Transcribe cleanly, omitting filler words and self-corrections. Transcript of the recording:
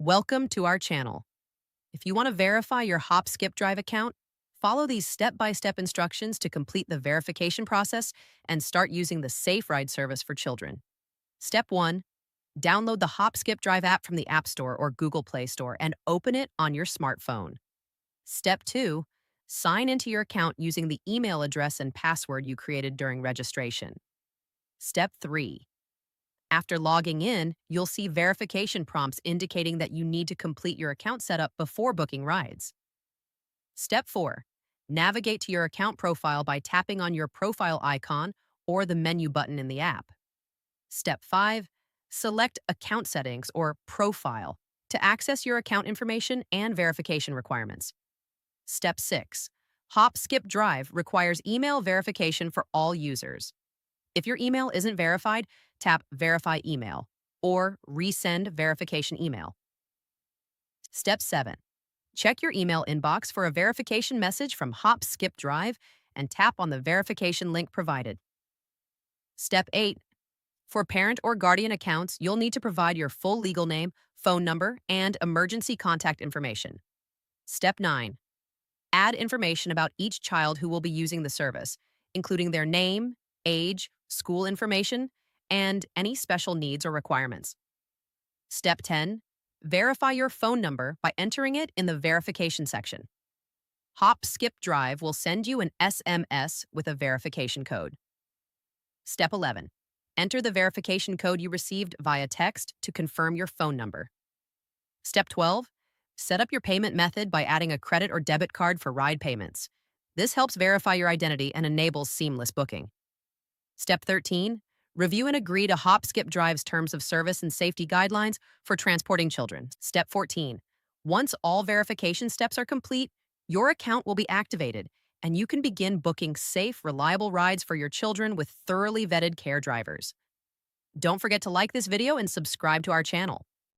Welcome to our channel. If you want to verify your HopSkipDrive account, follow these step-by-step instructions to complete the verification process and start using the Safe Ride service for children. Step 1. Download the HopSkipDrive app from the App Store or Google Play Store and open it on your smartphone. Step 2. Sign into your account using the email address and password you created during registration. Step 3. After logging in, you'll see verification prompts indicating that you need to complete your account setup before booking rides. Step 4. Navigate to your account profile by tapping on your profile icon or the menu button in the app. Step 5. Select Account Settings or Profile to access your account information and verification requirements. Step 6. HopSkipDrive requires email verification for all users. If your email isn't verified, tap Verify Email or Resend Verification Email. Step 7. Check your email inbox for a verification message from HopSkipDrive and tap on the verification link provided. Step 8. For parent or guardian accounts, you'll need to provide your full legal name, phone number, and emergency contact information. Step 9. Add information about each child who will be using the service, including their name, age, school information, and any special needs or requirements. Step 10. Verify your phone number by entering it in the verification section. HopSkipDrive will send you an SMS with a verification code. Step 11. Enter the verification code you received via text to confirm your phone number. Step 12. Set up your payment method by adding a credit or debit card for ride payments. This helps verify your identity and enables seamless booking. Step 13. Review and agree to HopSkipDrive's terms of service and safety guidelines for transporting children. Step 14. Once all verification steps are complete, your account will be activated, and you can begin booking safe, reliable rides for your children with thoroughly vetted care drivers. Don't forget to like this video and subscribe to our channel.